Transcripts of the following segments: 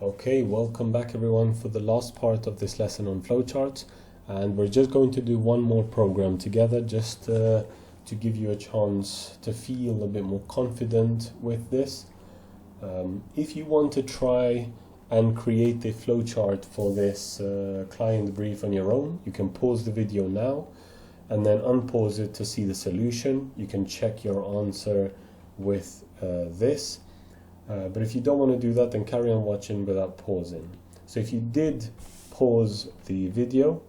Okay, welcome back everyone for the last part of this lesson on flowcharts, and we're just going to do one more program together just to give you a chance to feel a bit more confident with this. If you want to try and create the flowchart for this client brief on your own, you can pause the video now and then unpause it to see the solution. You can check your answer with this. But if you don't want to do that, then carry on watching without pausing. So if you did pause the video,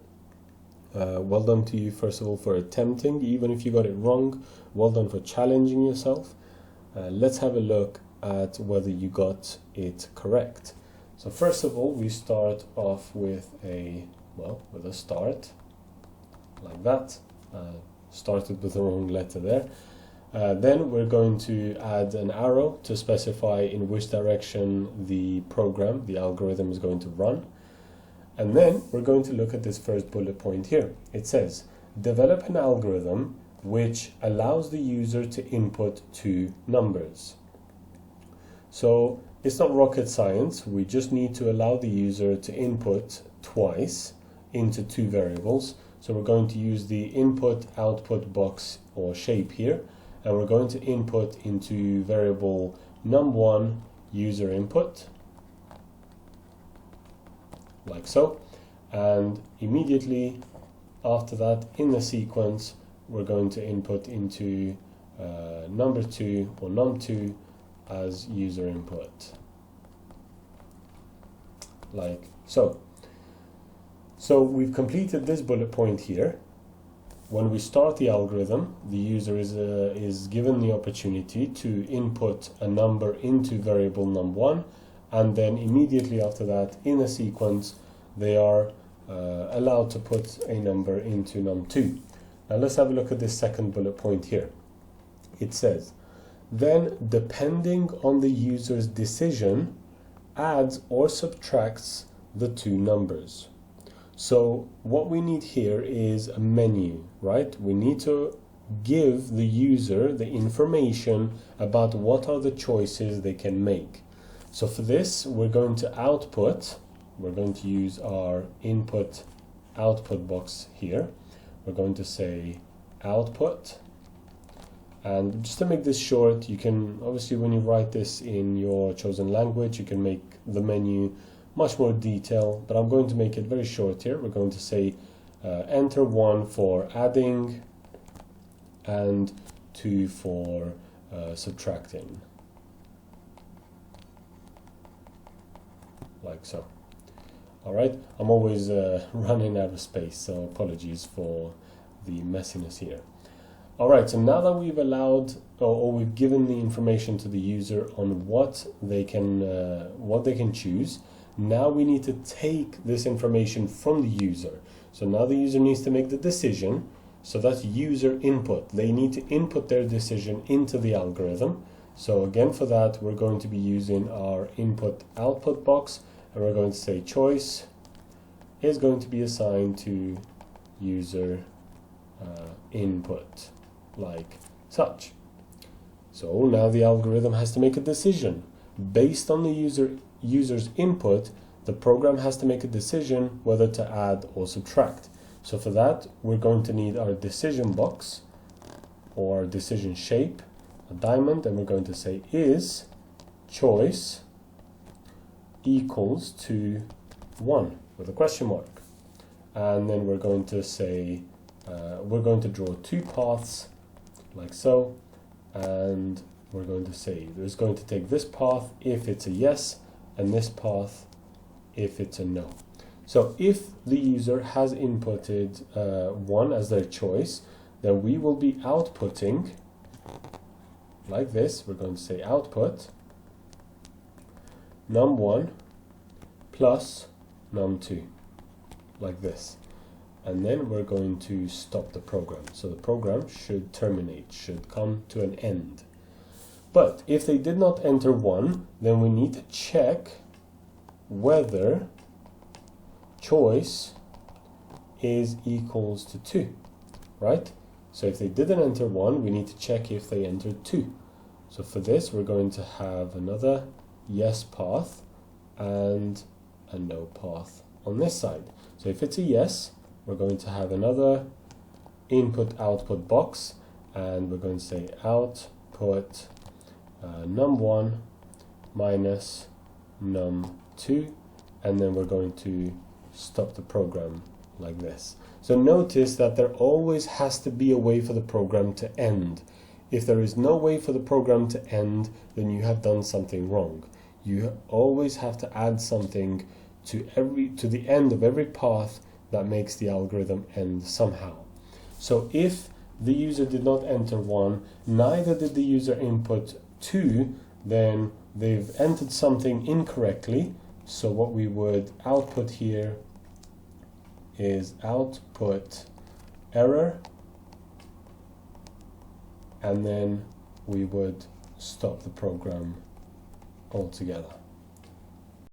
well done to you first of all for attempting, even if you got it wrong. Well done for challenging yourself. Let's have a look at whether you got it correct. So first of all, we start off with a start like that. Started with the wrong letter there. Then we're going to add an arrow to specify in which direction the program, the algorithm, is going to run. And then we're going to look at this first bullet point here. It says, develop an algorithm which allows the user to input two numbers. So it's not rocket science. We just need to allow the user to input twice into two variables. So we're going to use the input-output box or shape here. And we're going to input into variable num1 user input, like so. And immediately after that, in the sequence, we're going to input into number2 or num2 as user input, like so. So we've completed this bullet point here. When we start the algorithm, the user is given the opportunity to input a number into variable num1, and then immediately after that, in a sequence, they are allowed to put a number into num2. Now let's have a look at this second bullet point here. It says, then depending on the user's decision, adds or subtracts the two numbers. So what we need here is a menu, right? We need to give the user the information about what are the choices they can make. So for this, we're going to use our input-output box here. We're going to say output. And just to make this short, you can, obviously when you write this in your chosen language, you can make the menu much more detail, but I'm going to make it very short here. We're going to say enter 1 for adding and 2 for subtracting, like so. Alright, I'm always running out of space, so apologies for the messiness here. Alright, so now that we've allowed or we've given the information to the user on what they can choose, now we need to take this information from the user. So now the user needs to make the decision. So that's user input. They need to input their decision into the algorithm. So again, for that, we're going to be using our input-output box, and we're going to say choice is going to be assigned to user input, like such. So now the algorithm has to make a decision. Based on the user's input, the program has to make a decision whether to add or subtract. So for that, we're going to need our decision box or decision shape, a diamond, and we're going to say is choice equals to 1 with a question mark. And then we're going to say, we're going to draw two paths like so, and we're going to say there's going to take this path if it's a yes, and this path if it's a no. So if the user has inputted 1 as their choice, then we will be outputting like this. We're going to say output num1 plus num2, like this. And then we're going to stop the program. So the program should terminate, should come to an end. But if they did not enter 1, then we need to check whether choice is equals to 2, right? So if they didn't enter 1, we need to check if they entered 2. So for this, we're going to have another yes path and a no path on this side. So if it's a yes, we're going to have another input output box, and we're going to say output num1 minus num2, and then we're going to stop the program like this. So notice that there always has to be a way for the program to end. If there is no way for the program to end, then you have done something wrong. You always have to add something to the end of every path that makes the algorithm end somehow. So if the user did not enter 1, neither did the user input 2, then they've entered something incorrectly. So what we would output here is output error, and then we would stop the program altogether.